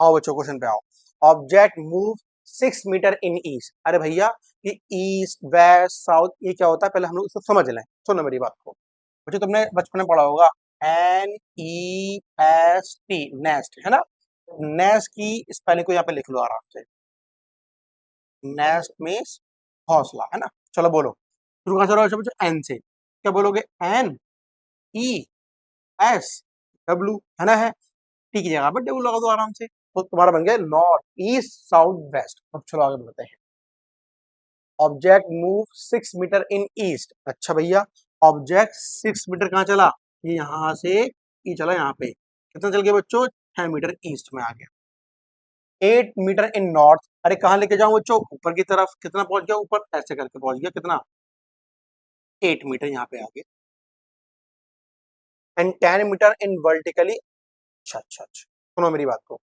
आओ बच्चों क्वेश्चन पे आओ। ऑब्जेक्ट मूव 6 मीटर इन ईस्ट। अरे भैया ये ईस्ट वेस्ट साउथ ये क्या होता है पहले हम लोग इसको समझ लें। सुनो मेरी बात को बच्चों, तुमने बचपन में पढ़ा होगा NEST नेस्ट है ना। नेस्ट की स्पेलिंग को यहाँ पे लिख लो आराम से। नेस्ट मीन्स हौसला है ना। चलो बोलो शुरू कहाँ से हो रहा है बच्चों? एन से। क्या बोलोगे? NESW है ना। है टी की जगह पर डब्ल्यू लगा दो आराम से, तो तुम्हारा बन गया नॉर्थ ईस्ट साउथ वेस्ट। अब चलो आगे बढ़ते हैं। ऑब्जेक्ट मूव 6 मीटर इन ईस्ट। अच्छा भैया ऑब्जेक्ट 6 मीटर कहाँ चला? ये यहाँ से ये चला यहाँ पे। कितना चल गया बच्चों? 6 मीटर ईस्ट में आ गया। 8 मीटर इन नॉर्थ। अरे कहाँ लेके जाऊं बच्चों? ऊपर की तरफ। कितना पहुंच गया ऊपर? ऐसे करके पहुंच गया। कितना? 8 मीटर यहाँ पे आ गया। And 10 metre in vertically. अच्छा अच्छा अच्छा, सुनो मेरी बात को।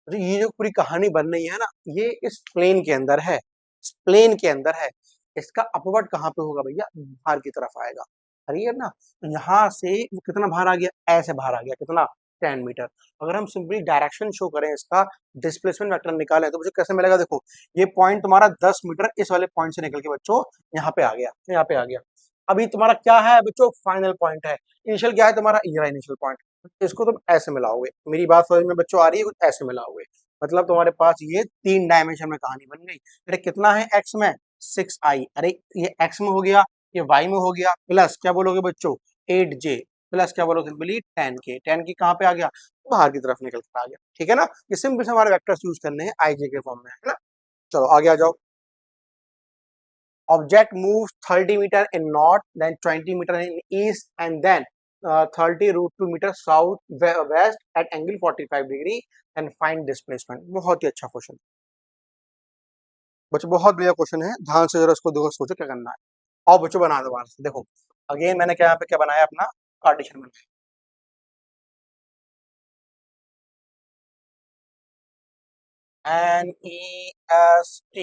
तो ये जो पूरी कहानी बन रही है ना, ये इस प्लेन के अंदर है। इस प्लेन के अंदर है। इसका अपवर्ड कहाँ पे होगा भैया? बाहर की तरफ आएगा। अरे है ना, तो यहाँ से वो कितना बाहर आ गया? ऐसे बाहर आ गया। कितना? 10 मीटर। अगर हम सिंपली डायरेक्शन शो करें, इसका डिस्प्लेसमेंट वेक्टर निकालें, तो मुझे कैसे मिलेगा? देखो ये पॉइंट तुम्हारा 10 मीटर इस वाले पॉइंट से निकल के बच्चों यहाँ पे आ गया। यहाँ पे आ गया। अभी तुम्हारा क्या है बच्चों? फाइनल पॉइंट है। इनिशियल क्या है तुम्हारा? ये रहा इनिशियल पॉइंट। इसको तुम ऐसे मिलाओगे। मेरी बात समझ में बच्चों आ रही है? कुछ ऐसे मिलाओगे मतलब तुम्हारे पास ये 3 डायमेंशन में कहानी बन गई। अरे कितना है एक्स में? 6i। अरे ये एक्स में हो गया, ये वाई में हो गया, प्लस क्या बोलोगे बच्चों? 8j, प्लस क्या बोलोगे सिंपली? 10k। 10k कहाँ पे आ गया? बाहर की तरफ निकल कर आ गया। ठीक है ना। ये सिंपल से हमारे वेक्टर्स यूज करने हैं आईजे के फॉर्म में, है ना। चलो आगे आ जाओ। Object moves 30 meter in north, then 20 meter in east, and then 30 root 2 meter south west at angle 45 degree and find displacement। बहुत ही अच्छा क्वेश्चन बच्चों, बहुत बढ़िया क्वेश्चन है। ध्यान से जरा इसको देखो, सोचो क्या करना है। आओ बच्चों बना दो बाहर से। देखो अगेन मैंने क्या यहाँ पे क्या बनाया? अपना कार्टेशियन बनाया। NEST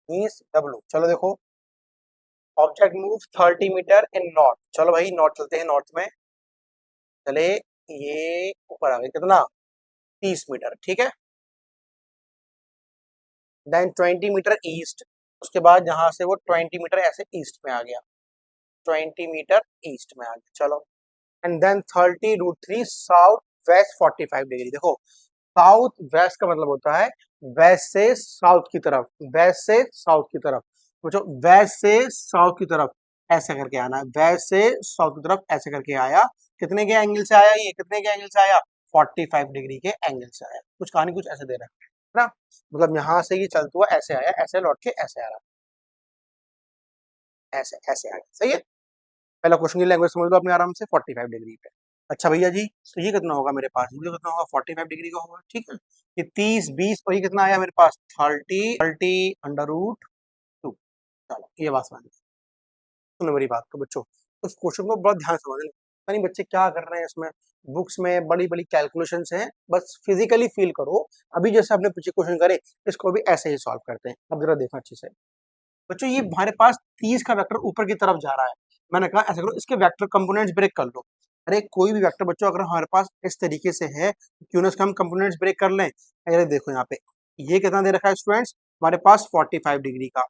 means W. चलो देखो ऑब्जेक्ट मूव 30 मीटर इन नॉर्थ। चलो भाई नॉर्थ चलते हैं। नॉर्थ में चले, ये ऊपर आ गए। कितना? 30 मीटर। ठीक है। Then 20 metre east. उसके बाद यहाँ से वो 20 मीटर ऐसे ईस्ट में आ गया। 20 मीटर ईस्ट में आ गया। चलो and then 30 √3 south west 45 degree. देखो साउथ वेस्ट का मतलब होता है वेस्ट से साउथ की तरफ। वेस्ट से साउथ की तरफ पूछो। वेस्ट से साउथ की तरफ ऐसे करके आना है। वेस्ट से साउथ की तरफ ऐसे करके आया। कितने के एंगल से आया? ये कितने के एंगल से आया? 45 डिग्री के एंगल से आया। कुछ कहानी कुछ ऐसे दे रहा है ना। मतलब यहाँ से ये चलता हुआ ऐसे आया, ऐसे लौट के ऐसे आ रहा है, ऐसे ऐसे आया। सही है। पहला क्वेश्चन की लैंग्वेज समझ लो अपने आराम से। 45 डिग्री पे। अच्छा भैया जी तो ये कितना होगा मेरे पास? ये कितना होगा? 45 डिग्री का होगा। ठीक है। ये 30 20 और ये कितना आया मेरे पास? 30 अंडर रूट 2। चलो ये बात समझ लो। सुनो मेरी बात को बच्चों, उस क्वेश्चन को बहुत ध्यान से समझना। पता नहीं बच्चे क्या कर रहे हैं इसमें। बुक्स में बड़ी बड़ी कैलकुलेशंस हैं, बस फिजिकली फील करो। अभी जैसे आपने पीछे क्वेश्चन करे, इसको भी ऐसे ही सॉल्व करते हैं। अब जरा देखना अच्छे से बच्चों। ये हमारे पास 30 का वेक्टर ऊपर की तरफ जा रहा है। मैंने कहा ऐसा करो, इसके वेक्टर कंपोनेंट्स ब्रेक कर लो। अरे कोई भी वेक्टर बच्चों अगर हमारे पास इस तरीके से है, क्यों ना इसका हम कंपोनेंट्स ब्रेक कर लें। अरे देखो यहाँ पे ये कितना दे रखा है स्टूडेंट्स? हमारे पास 45 डिग्री का।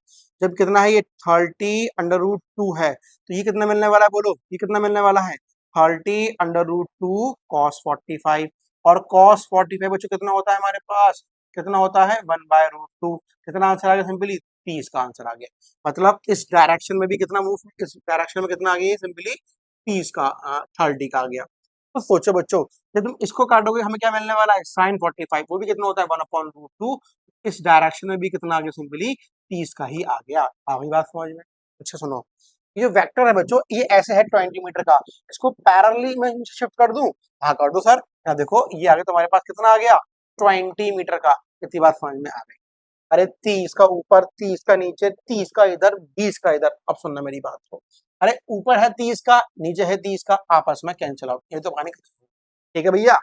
जब कितना है? ये 30 अंडर रूट 2 है। तो ये कितना मिलने वाला है? बोलो ये कितना मिलने वाला है? 30 अंडर रूट 2 कॉस 45। और कॉस 45 बच्चों कितना होता है हमारे पास? कितना होता है? 1/√2। कितना आंसर आ गया सिंपली? 30 का आंसर आ गया। मतलब इस डायरेक्शन में भी कितना मूव, इस डायरेक्शन में कितना आ गया? सिंपली 30 का 30 का आ गया। तो सोचो बच्चों, जब तुम इसको काटोगे हमें क्या मिलने वाला है? साइन 45। वो भी कितना होता है? 1/√2। इस डायरेक्शन में भी कितना आ गया? सिंपली 30 का ही आ गया। आ गई बात समझ में? अच्छा सुनो, ये जो वेक्टर है बच्चों ये ऐसे है 20 मीटर का। इसको पैरेलली में शिफ्ट कर दूं? हाँ कर दो सर। यहाँ देखो ये आगे तुम्हारे पास कितना आ गया? 20 मीटर का। इतनी बात समझ में आ गई। अरे 30 का ऊपर, 30 का नीचे, 30 का इधर, 20 का इधर। अब सुनना मेरी बात को। अरे ऊपर है 30 का, नीचे है 30 का, आपस में कैंसिल आउट। ये तो कहानी खत्म। ठीक है भैया,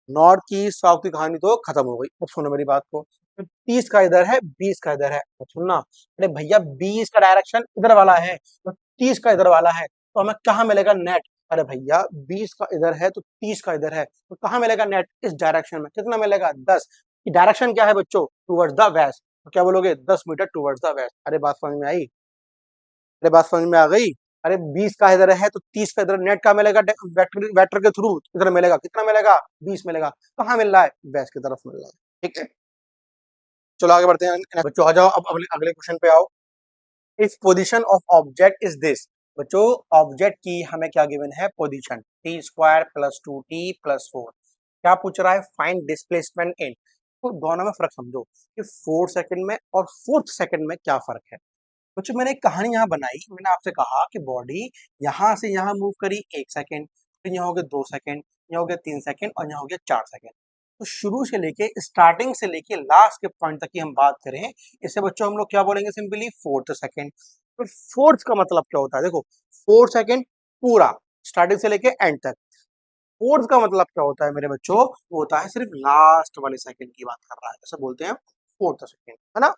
नॉर्थ की साउथ की कहानी तो खत्म हो गई। अब सुनो मेरी बात को। 30 का इधर है, 20 का इधर है। अब सुनना, अरे भैया 20 का डायरेक्शन इधर वाला है, तो 30 का इधर वाला है, तो हमें कहाँ मिलेगा नेट? अरे भैया 20 का इधर है तो 30 का इधर है, तो कहाँ मिलेगा नेट? इस डायरेक्शन में कितना मिलेगा? 10। डायरेक्शन क्या है बच्चों? Towards the west. तो क्या बोलोगे? 10 मीटर टूवर्ड्स द वेस्ट। अरे बात समझ में आई? अरे बात समझ में आ गई? अरे 20 का इधर है तो 30 का इधर, नेट का मिलेगा वेक्टर वेक्टर के थ्रू, इधर मिलेगा, कितना मिलेगा? 20 मिलेगा। कहाँ मिल रहा है? वेस्ट की तरफ मिल रहा है, ठीक है। चलो आगे बढ़ते हैं बच्चों, आ जाओ अब अगले अगले क्वेश्चन पे आओ। If position of object is this. बच्चों ऑब्जेक्ट की हमें क्या गिवन है? Position T square plus 2t plus 4। क्या पूछ रहा है? Find displacement in. तो दोनों में फर्क समझो कि 4 सेकंड में और 4th सेकंड में क्या फर्क है। बच्चों मैंने एक कहानी यहाँ बनाई, मैंने आपसे कहा कि बॉडी यहाँ से यहाँ मूव करी 1 सेकंड, फिर यहाँ हो गया 2 सेकंड, यहाँ हो गया 3 सेकंड और यहाँ हो गया 4 सेकंड। तो शुरू से लेके स्टार्टिंग से लेके लास्ट के पॉइंट तक की हम बात करें, इसे बच्चों हम लोग क्या बोलेंगे? Simply 4th second. तो 4th का मतलब क्या होता है? देखो 4 सेकंड पूरा, स्टार्टिंग से लेके एंड तक। 4th का मतलब क्या होता है मेरे बच्चों? वो होता है सिर्फ लास्ट वाले सेकंड की बात कर रहा है, जैसे बोलते हैं 4th सेकंड, है ना।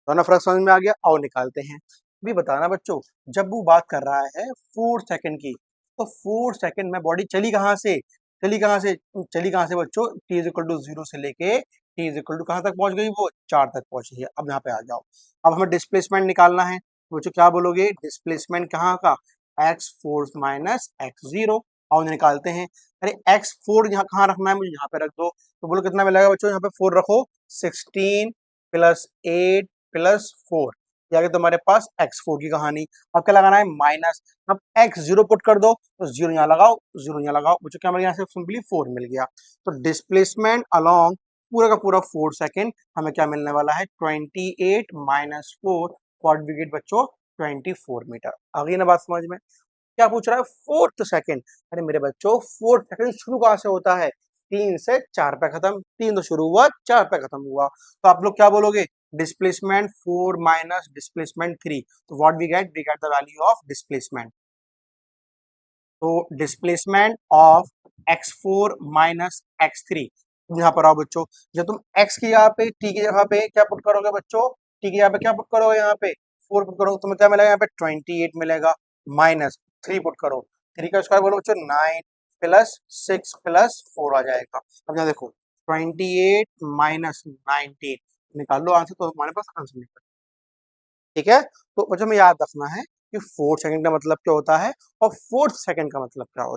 दोनों फर्क समझ में आ गया, और निकालते हैं। भी बताना बच्चों, जब वो बात कर रहा है 4 सेकंड की, तो 4 सेकंड में बॉडी चली कहाँ से? चली कहाँ से? चली कहाँ से बच्चों? t इज इक्वल टू 0 से लेके t इज इक्वल टू कहाँ तक पहुंच गई? वो 4 तक पहुंच गई है। अब यहाँ पे आ जाओ, अब हमें डिस्प्लेसमेंट निकालना है। बच्चों क्या बोलोगे? डिस्प्लेसमेंट कहाँ का? x4 minus x0। और निकालते हैं। अरे x4 यहाँ कहाँ रखना है? मुझे यहाँ पे रख दो। तो बोलो कितना मिलेगा बच्चों? यहाँ पे 4 रखो। 16 प्लस 8 प्लस 4, ये आ गया तुम्हारे पास x4 की कहानी। अब क्या लगाना है? माइनस। अब x0 पुट कर दो, तो 0 यहाँ लगाओ, 0 यहाँ लगाओ, मुझे क्या मिल गया? यहाँ से सिंपली 4 मिल गया। तो डिस्प्लेसमेंट अलोंग पूरा का पूरा 4 सेकंड हमें क्या मिलने वाला है? 28 माइनस 4, व्हाट वी गेट बच्चों? 24 मीटर। आ गई ना बात समझ में? क्या पूछ रहा है? 4th second. अरे मेरे बच्चों 4th सेकंड शुरू कहाँ से होता है? 3 से 4 पे खत्म। 3 तो शुरू हुआ, 4 पे खत्म हुआ। तो आप लोग क्या बोलोगे? Displacement 4 minus displacement 3। तो what we get? We get the value of displacement. तो displacement of x4 minus x3। यहाँ पर आओ बच्चों, जब तुम x की जगह पे t की जगह पे क्या पुट करोगे बच्चों? t की जगह पे क्या पुट करोगे? यहाँ पे 4 पुट करोगे, तुम्हें क्या मिलेगा? यहाँ पे 28 मिलेगा। माइनस 3 पुट करो, 3 का स्क्वायर बोलो बच्चों 9 प्लस 6 प्लस 4 आ जाएगा। अब यहाँ देखो 28 माइनस 19, निकाल लो आंसर, तो हमारे पास आंसर निकल। ठीक है, तो बच्चों में याद रखना है कि 4 सेकंड का मतलब क्या होता है और 4th सेकंड का मतलब क्या होता है।